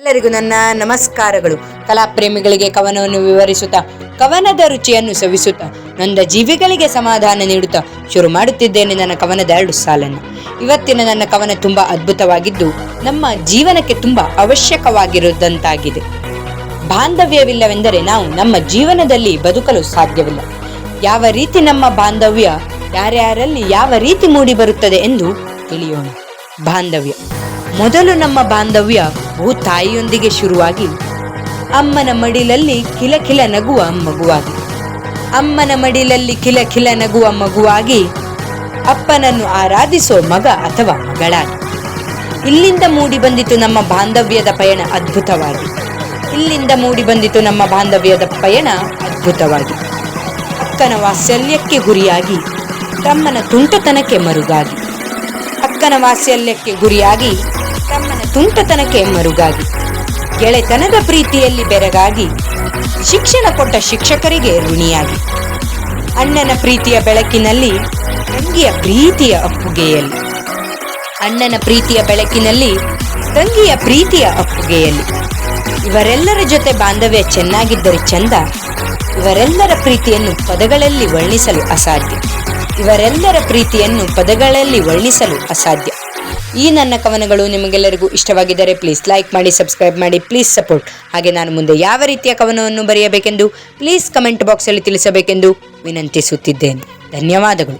ಎಲ್ಲರಿಗೂ ನನ್ನ ನಮಸ್ಕಾರಗಳು. ಕಲಾಪ್ರೇಮಿಗಳಿಗೆ ಕವನವನ್ನು ವಿವರಿಸುತ್ತಾ, ಕವನದ ರುಚಿಯನ್ನು ಸವಿಸುತ್ತಾ, ನೊಂದ ಜೀವಿಗಳಿಗೆ ಸಮಾಧಾನ ನೀಡುತ್ತಾ ಶುರು ಮಾಡುತ್ತಿದ್ದೇನೆ ನನ್ನ ಕವನದ 2 ಸಾಲನ್ನು. ಇವತ್ತಿನ ನನ್ನ ಕವನ ತುಂಬಾ ಅದ್ಭುತವಾಗಿದ್ದು, ನಮ್ಮ ಜೀವನಕ್ಕೆ ತುಂಬಾ ಅವಶ್ಯಕವಾಗಿರುವಂತಾಗಿದೆ. ಬಾಂಧವ್ಯವಿಲ್ಲವೆಂದರೆ ನಾವು ನಮ್ಮ ಜೀವನದಲ್ಲಿ ಬದುಕಲು ಸಾಧ್ಯವಿಲ್ಲ. ಯಾವ ರೀತಿ ನಮ್ಮ ಬಾಂಧವ್ಯ ಯಾರ್ಯಾರಲ್ಲಿ ಯಾವ ರೀತಿ ಮೂಡಿ ಬರುತ್ತದೆ ಎಂದು ತಿಳಿಯೋಣ. ಬಾಂಧವ್ಯ ಮೊದಲು ನಮ್ಮ ಬಾಂಧವ್ಯ ತಾಯಿಯೊಂದಿಗೆ ಶುರುವಾಗಿ ಅಮ್ಮನ ಮಡಿಲಲ್ಲಿ ಕಿಲಕಿಲ ನಗುವ ಮಗುವಾಗಿ, ಅಮ್ಮನ ಮಡಿಲಲ್ಲಿ ಕಿಲಕಿಲ ನಗುವ ಮಗುವಾಗಿ, ಅಪ್ಪನನ್ನು ಆರಾಧಿಸೋ ಮಗ ಅಥವಾ ಮಗಳಾಗಿ. ಇಲ್ಲಿಂದ ಮೂಡಿ ಬಂದಿತು ನಮ್ಮ ಬಾಂಧವ್ಯದ ಪಯಣ ಅದ್ಭುತವಾಗಿ. ಇಲ್ಲಿಂದ ಮೂಡಿ ಬಂದಿತು ನಮ್ಮ ಬಾಂಧವ್ಯದ ಪಯಣ ಅದ್ಭುತವಾಗಿ. ಅಕ್ಕನ ವಾತ್ಸಲ್ಯಕ್ಕೆ ಗುರಿಯಾಗಿ, ತಮ್ಮನ ತುಂಟತನಕ್ಕೆ ಮರುಗಾಗಿ. ಅಕ್ಕನ ವಾತ್ಸಲ್ಯಕ್ಕೆ ಗುರಿಯಾಗಿ, ತಮ್ಮನ ತುಂಟತನಕ್ಕೆ ಮರುಗಾಗಿ. ಗೆಳೆತನದ ಪ್ರೀತಿಯಲ್ಲಿ ಬೆರಗಾಗಿ, ಶಿಕ್ಷಣ ಕೊಟ್ಟ ಶಿಕ್ಷಕರಿಗೆ ಋಣಿಯಾಗಿ. ಅಣ್ಣನ ಪ್ರೀತಿಯ ಬೆಳಕಿನಲ್ಲಿ, ತಂಗಿಯ ಪ್ರೀತಿಯ ಅಪ್ಪುಗೆಯಲ್ಲಿ. ಅಣ್ಣನ ಪ್ರೀತಿಯ ಬೆಳಕಿನಲ್ಲಿ, ತಂಗಿಯ ಪ್ರೀತಿಯ ಅಪ್ಪುಗೆಯಲ್ಲಿ. ಇವರೆಲ್ಲರ ಜೊತೆ ಬಾಂಧವ್ಯ ಚೆನ್ನಾಗಿದ್ದರೆ ಚಂದ. ಇವರೆಲ್ಲರ ಪ್ರೀತಿಯನ್ನು ಪದಗಳಲ್ಲಿ ವರ್ಣಿಸಲು ಅಸಾಧ್ಯ. ಇವರೆಲ್ಲರ ಪ್ರೀತಿಯನ್ನು ಪದಗಳಲ್ಲಿ ವರ್ಣಿಸಲು ಅಸಾಧ್ಯ. ಈ ನನ್ನ ಕವನಗಳು ನಿಮಗೆಲ್ಲರಿಗೂ ಇಷ್ಟವಾಗಿದ್ದರೆ ಪ್ಲೀಸ್ ಲೈಕ್ ಮಾಡಿ, ಸಬ್ಸ್ಕ್ರೈಬ್ ಮಾಡಿ, ಪ್ಲೀಸ್ ಸಪೋರ್ಟ್. ಹಾಗೆ ನಾನು ಮುಂದೆ ಯಾವ ರೀತಿಯ ಕವನವನ್ನು ಬರೆಯಬೇಕೆಂದು ಪ್ಲೀಸ್ ಕಮೆಂಟ್ ಬಾಕ್ಸಲ್ಲಿ ತಿಳಿಸಬೇಕೆಂದು ವಿನಂತಿಸುತ್ತಿದ್ದೇನೆ. ಧನ್ಯವಾದಗಳು.